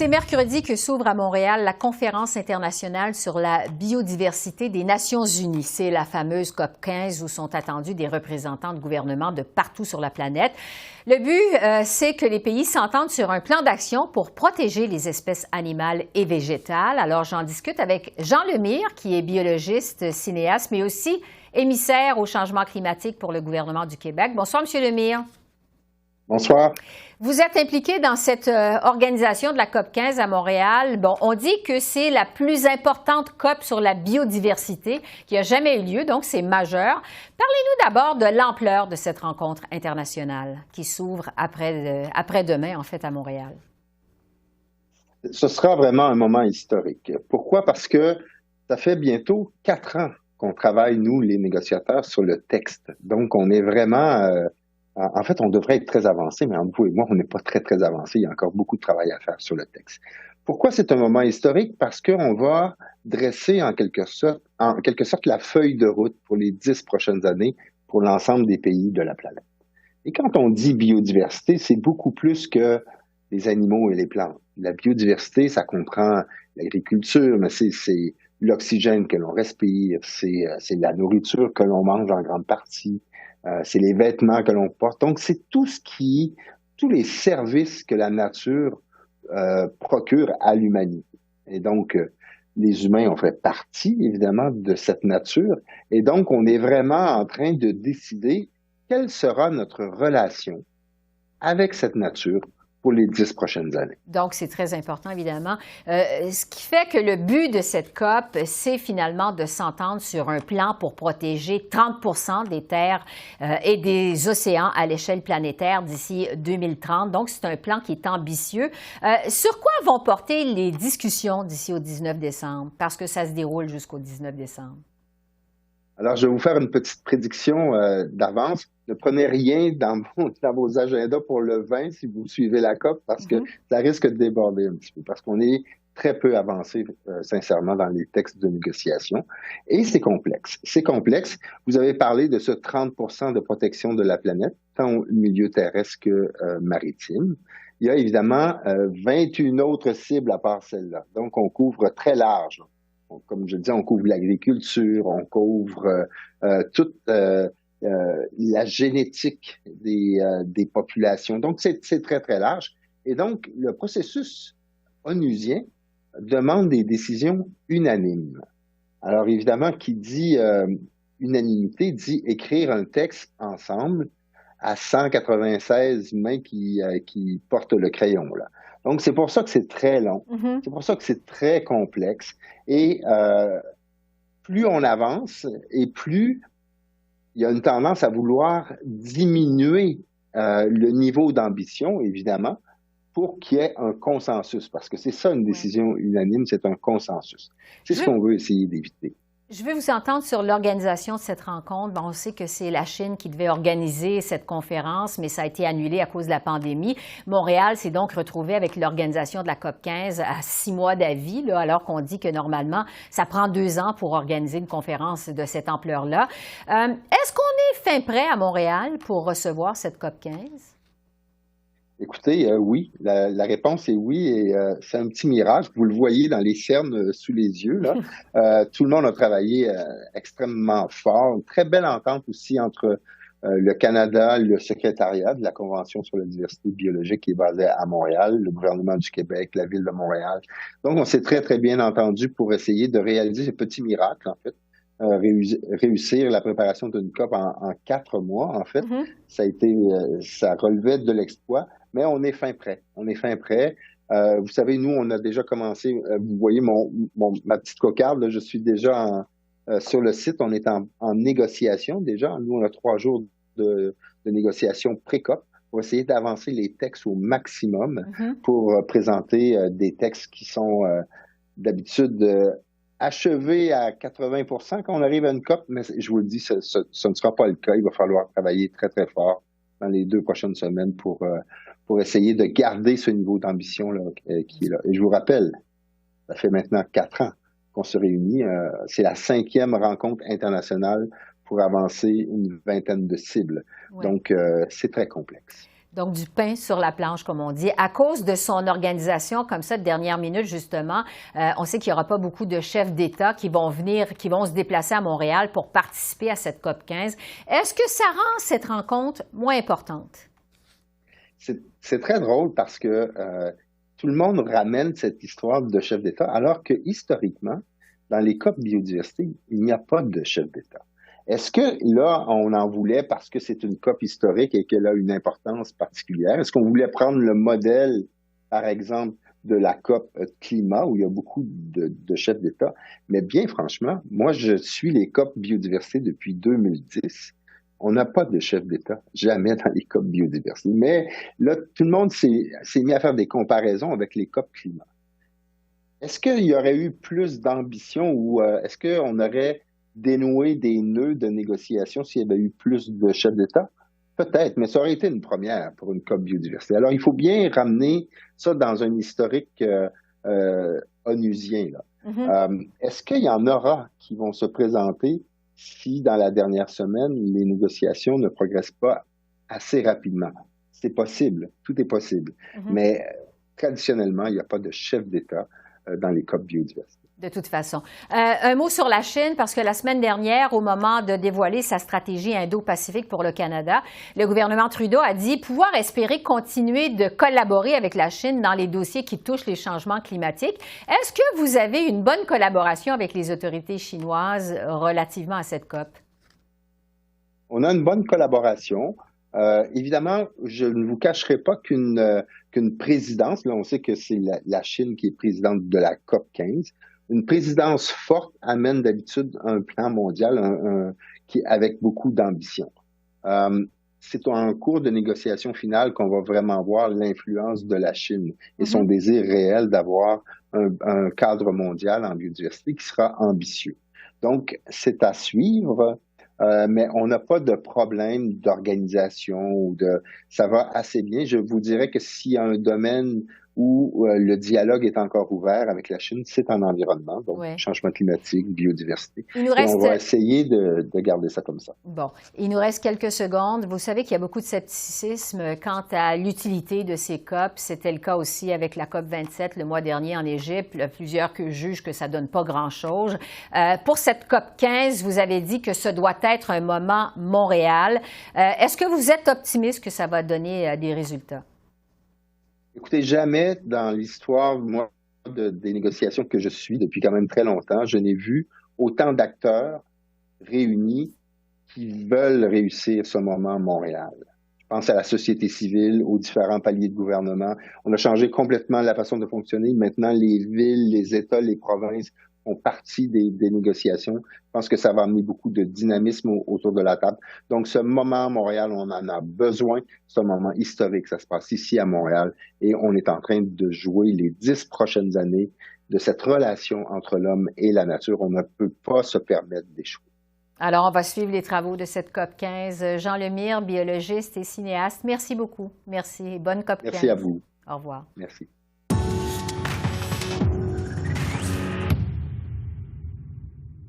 C'est mercredi que s'ouvre à Montréal la conférence internationale sur la biodiversité des Nations unies. C'est la fameuse COP 15 où sont attendus des représentants de gouvernements de partout sur la planète. Le but, c'est que les pays s'entendent sur un plan d'action pour protéger les espèces animales et végétales. Alors, j'en discute avec Jean Lemire, qui est biologiste, cinéaste, mais aussi émissaire au changement climatique pour le gouvernement du Québec. Bonsoir, M. Lemire. Bonsoir. Vous êtes impliqué dans cette organisation de la COP 15 à Montréal. Bon, on dit que c'est la plus importante COP sur la biodiversité qui a jamais eu lieu, donc c'est majeur. Parlez-nous d'abord de l'ampleur de cette rencontre internationale qui s'ouvre après-demain, en fait, à Montréal. Ce sera vraiment un moment historique. Pourquoi? Parce que ça fait bientôt 4 ans qu'on travaille, nous, les négociateurs, sur le texte. Donc, on est vraiment... En fait, on devrait être très avancé, mais entre vous et moi, on n'est pas très, très avancé. Il y a encore beaucoup de travail à faire sur le texte. Pourquoi c'est un moment historique? Parce qu'on va dresser en quelque sorte la feuille de route pour les 10 prochaines années pour l'ensemble des pays de la planète. Et quand on dit biodiversité, c'est beaucoup plus que les animaux et les plantes. La biodiversité, ça comprend l'agriculture, mais c'est l'oxygène que l'on respire, c'est la nourriture que l'on mange en grande partie, c'est les vêtements que l'on porte. Donc, c'est tous les services que la nature procure à l'humanité. Et donc, les humains ont fait partie, évidemment, de cette nature. Et donc, on est vraiment en train de décider quelle sera notre relation avec cette nature pour les 10 prochaines années. Donc, c'est très important, évidemment. Ce qui fait que le but de cette COP, c'est finalement de s'entendre sur un plan pour protéger 30 des terres et des océans à l'échelle planétaire d'ici 2030. Donc, c'est un plan qui est ambitieux. Sur quoi vont porter les discussions d'ici au 19 décembre? Parce que ça se déroule jusqu'au 19 décembre. Alors, je vais vous faire une petite prédiction d'avance. Ne prenez rien dans vos agendas pour le 20 si vous suivez la COP parce que ça risque de déborder un petit peu, parce qu'on est très peu avancé, sincèrement, dans les textes de négociation. Et c'est complexe. C'est complexe. Vous avez parlé de ce 30 de protection de la planète, tant au milieu terrestre que maritime. Il y a évidemment 21 autres cibles à part celle-là. Donc, on couvre très large. Comme je disais, on couvre l'agriculture, on couvre toute la génétique des populations. Donc, c'est très, très large. Et donc, le processus onusien demande des décisions unanimes. Alors, évidemment, qui dit unanimité dit écrire un texte ensemble à 196 mains qui portent le crayon, là. Donc, c'est pour ça que c'est très long. C'est pour ça que c'est très complexe. Et plus on avance et plus il y a une tendance à vouloir diminuer le niveau d'ambition, évidemment, pour qu'il y ait un consensus. Parce que c'est ça, une décision unanime, c'est un consensus. C'est ce qu'on veut essayer d'éviter. Je vais vous entendre sur l'organisation de cette rencontre. Bon, on sait que c'est la Chine qui devait organiser cette conférence, mais ça a été annulé à cause de la pandémie. Montréal s'est donc retrouvé avec l'organisation de la COP 15 à 6 mois d'avis, là, alors qu'on dit que normalement, ça prend 2 ans pour organiser une conférence de cette ampleur-là. Est-ce qu'on est fin prêt à Montréal pour recevoir cette COP 15? Écoutez, oui, la réponse est oui, et c'est un petit mirage. Vous le voyez dans les cernes sous les yeux, là. Tout le monde a travaillé extrêmement fort. Une très belle entente aussi entre le Canada, le secrétariat de la Convention sur la diversité biologique qui est basé à Montréal, le gouvernement du Québec, la ville de Montréal. Donc, on s'est très, très bien entendu pour essayer de réaliser ce petit miracle, en fait. Réussir la préparation d'une COP en 4 mois, en fait. Ça relevait de l'exploit, mais on est fin prêt. On est fin prêt. Vous savez, nous, on a déjà commencé, vous voyez ma petite cocarde, là, je suis déjà sur le site, on est en négociation déjà. Nous, on a 3 jours de négociation pré-COP pour essayer d'avancer les textes au maximum pour présenter des textes qui sont d'habitude achevé à 80 quand on arrive à une COP, mais je vous le dis, ce ne sera pas le cas. Il va falloir travailler très, très fort dans les 2 prochaines semaines pour essayer de garder ce niveau d'ambition là, qui est là. Et je vous rappelle, ça fait maintenant 4 ans qu'on se réunit. C'est la 5e rencontre internationale pour avancer une vingtaine de cibles. Ouais. Donc, c'est très complexe. Donc, du pain sur la planche, comme on dit. À cause de son organisation, comme ça, de dernière minute, justement, on sait qu'il n'y aura pas beaucoup de chefs d'État qui vont se déplacer à Montréal pour participer à cette COP 15. Est-ce que ça rend cette rencontre moins importante? C'est très drôle parce que tout le monde ramène cette histoire de chef d'État, alors que historiquement, dans les COP biodiversité, il n'y a pas de chef d'État. Est-ce que là, on en voulait parce que c'est une COP historique et qu'elle a une importance particulière? Est-ce qu'on voulait prendre le modèle, par exemple, de la COP climat, où il y a beaucoup de chefs d'État? Mais bien franchement, moi, je suis les COP biodiversité depuis 2010. On n'a pas de chef d'État, jamais dans les COP biodiversité. Mais là, tout le monde s'est mis à faire des comparaisons avec les COP climat. Est-ce qu'il y aurait eu plus d'ambition ou est-ce qu'on aurait dénoué des nœuds de négociation s'il y avait eu plus de chefs d'État? Peut-être, mais ça aurait été une première pour une COP biodiversité. Alors, il faut bien ramener ça dans un historique onusien, là. Est-ce qu'il y en aura qui vont se présenter si, dans la dernière semaine, les négociations ne progressent pas assez rapidement? C'est possible, tout est possible. Mais traditionnellement, il n'y a pas de chef d'État dans les COP biodiversité. De toute façon. Un mot sur la Chine, parce que la semaine dernière, au moment de dévoiler sa stratégie Indo-Pacifique pour le Canada, le gouvernement Trudeau a dit pouvoir espérer continuer de collaborer avec la Chine dans les dossiers qui touchent les changements climatiques. Est-ce que vous avez une bonne collaboration avec les autorités chinoises relativement à cette COP? On a une bonne collaboration. Évidemment, je ne vous cacherai pas qu'une présidence, là on sait que c'est la Chine qui est présidente de la COP 15, une présidence forte amène d'habitude un plan mondial avec beaucoup d'ambition. C'est en cours de négociation finale qu'on va vraiment voir l'influence de la Chine et son désir réel d'avoir un cadre mondial en biodiversité qui sera ambitieux. Donc, c'est à suivre. Mais on n'a pas de problème d'organisation ça va assez bien. Je vous dirais que s'il y a un domaine où le dialogue est encore ouvert avec la Chine, c'est en environnement, donc changement climatique, biodiversité. Et on va essayer de garder ça comme ça. Bon, il nous reste quelques secondes. Vous savez qu'il y a beaucoup de scepticisme quant à l'utilité de ces COP. C'était le cas aussi avec la COP 27 le mois dernier en Égypte. Il y a plusieurs qui jugent que ça ne donne pas grand-chose. Pour cette COP 15, vous avez dit que ce doit être un moment Montréal. Est-ce que vous êtes optimiste que ça va donner des résultats? Écoutez, jamais dans l'histoire, moi, des négociations que je suis depuis quand même très longtemps, je n'ai vu autant d'acteurs réunis qui veulent réussir ce moment à Montréal. Je pense à la société civile, aux différents paliers de gouvernement. On a changé complètement la façon de fonctionner. Maintenant, les villes, les États, les provinces font partie des négociations. Je pense que ça va amener beaucoup de dynamisme autour de la table. Donc, ce moment à Montréal, on en a besoin. C'est un moment historique. Ça se passe ici à Montréal et on est en train de jouer les 10 prochaines années de cette relation entre l'homme et la nature. On ne peut pas se permettre d'échouer. Alors, on va suivre les travaux de cette COP 15. Jean Lemire, biologiste et cinéaste, merci beaucoup. Merci. Bonne COP 15. Merci à vous. Au revoir. Merci.